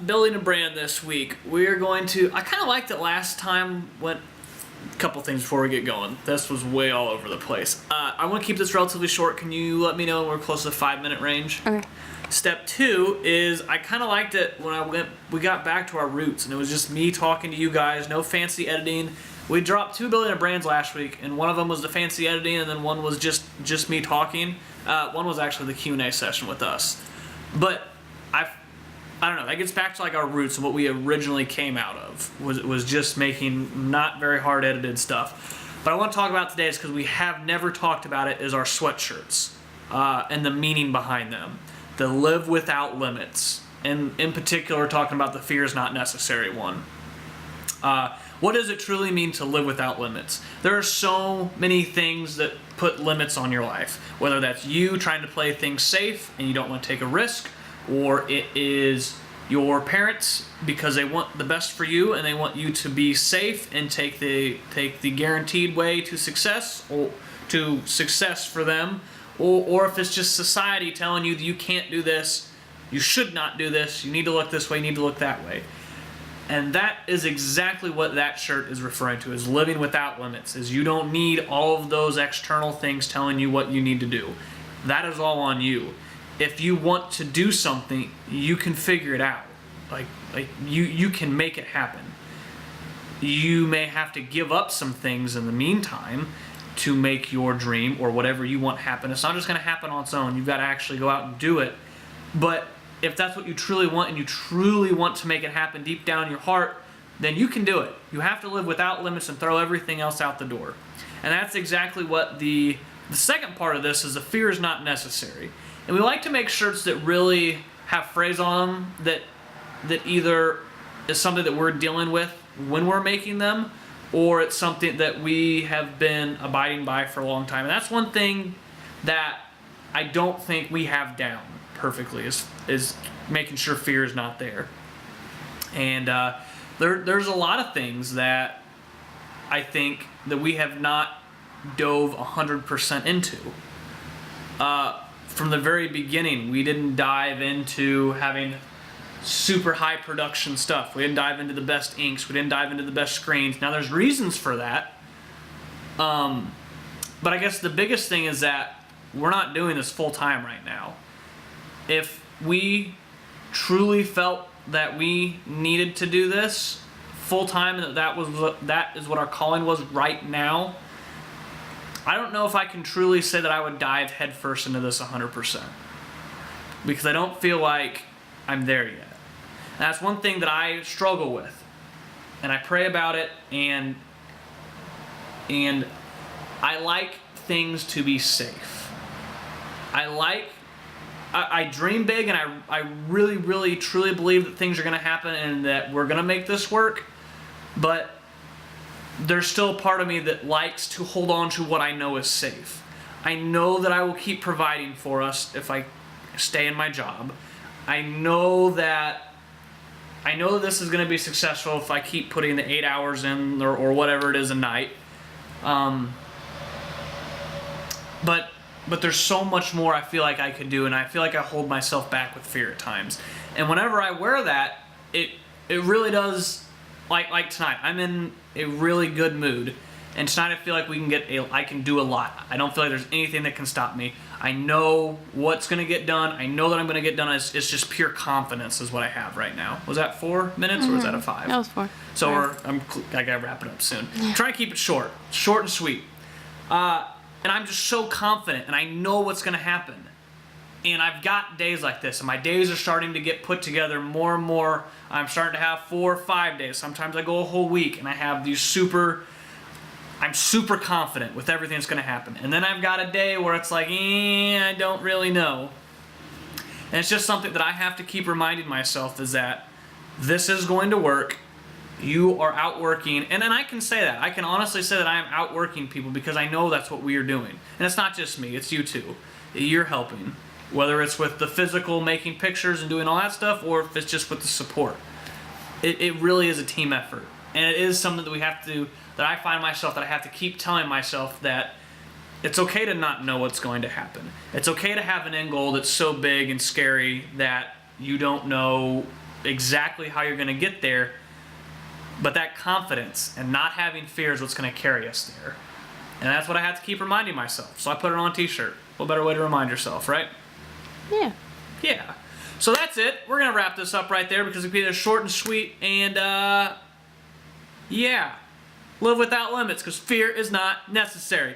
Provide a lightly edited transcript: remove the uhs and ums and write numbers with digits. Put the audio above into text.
building a brand this week. We're going to, I kind of liked it last time. A couple things before we get going. This was way all over the place. I want to keep this relatively short. Can you let me know when we're close to the 5-minute range? Okay. Step 2 is I kind of liked it when we got back to our roots, and it was just me talking to you guys, no fancy editing. We dropped 2 building of brands last week, and one of them was the fancy editing, and then one was just me talking. One was actually the Q&A session with us. But I don't know, that gets back to like our roots and what we originally came out of, was just making not very hard edited stuff. But I want to talk about today is because we have never talked about it, is our sweatshirts and the meaning behind them. The live without limits. And in particular, talking about the fear is not necessary one. What does it truly mean to live without limits? There are so many things that put limits on your life, whether that's you trying to play things safe and you don't want to take a risk, or it is your parents because they want the best for you and they want you to be safe and take the guaranteed way to success, or to success for them, or if it's just society telling you that you can't do this, you should not do this, you need to look this way, you need to look that way. And that is exactly what that shirt is referring to, is living without limits, is you don't need all of those external things telling you what you need to do. That is all on you. If you want to do something, you can figure it out. Like you can make it happen. You may have to give up some things in the meantime to make your dream or whatever you want happen. It's not just going to happen on its own. You've got to actually go out and do it. But if that's what you truly want and you truly want to make it happen deep down in your heart, then you can do it. You have to live without limits and throw everything else out the door. And that's exactly what the second part of this is. The fear is not necessary. And we like to make shirts that really have phrase on them that either is something that we're dealing with when we're making them, or it's something that we have been abiding by for a long time. And that's one thing that I don't think we have down perfectly, is making sure fear is not there. And there's a lot of things that I think that we have not dove 100% into. From the very beginning, we didn't dive into having super high production stuff. We didn't dive into the best inks. We didn't dive into the best screens. Now there's reasons for that. But I guess the biggest thing is that we're not doing this full time right now. If we truly felt that we needed to do this full time and that is what our calling was right now, I don't know if I can truly say that I would dive headfirst into this 100%, because I don't feel like I'm there yet. And that's one thing that I struggle with, and I pray about it, and I like things to be safe. I dream big, and I really, really, truly believe that things are going to happen and that we're going to make this work, but there's still a part of me that likes to hold on to what I know is safe. I know that I will keep providing for us if I stay in my job. I know that this is going to be successful if I keep putting the 8 hours in, or whatever it is a night. But there's so much more I feel like I could do, and I feel like I hold myself back with fear at times. And whenever I wear that, it really does, like tonight, I'm in a really good mood. And tonight I feel like I can do a lot. I don't feel like there's anything that can stop me. I know what's going to get done. I know that I'm going to get done. It's just pure confidence is what I have right now. Was that 4 minutes or was that a 5? That was 4. So I got to wrap it up soon. Yeah. Try to keep it short and sweet. And I'm just so confident, and I know what's going to happen. And I've got days like this, and my days are starting to get put together more and more. I'm starting to have 4 or 5 days. Sometimes I go a whole week, and I have these I'm super confident with everything that's going to happen. And then I've got a day where it's like, I don't really know. And it's just something that I have to keep reminding myself, is that this is going to work. You are outworking, and then I can say that. I can honestly say that I am outworking people, because I know that's what we are doing. And it's not just me, it's you too. You're helping. Whether it's with the physical, making pictures and doing all that stuff, or if it's just with the support. It really is a team effort. And it is something that I find myself that I have to keep telling myself that it's okay to not know what's going to happen. It's okay to have an end goal that's so big and scary that you don't know exactly how you're going to get there, but that confidence and not having fear is what's going to carry us there. And that's what I have to keep reminding myself. So I put it on a t-shirt. What better way to remind yourself, right? Yeah. Yeah. So that's it. We're going to wrap this up right there because we keep it short and sweet. And, yeah. Live without limits because fear is not necessary.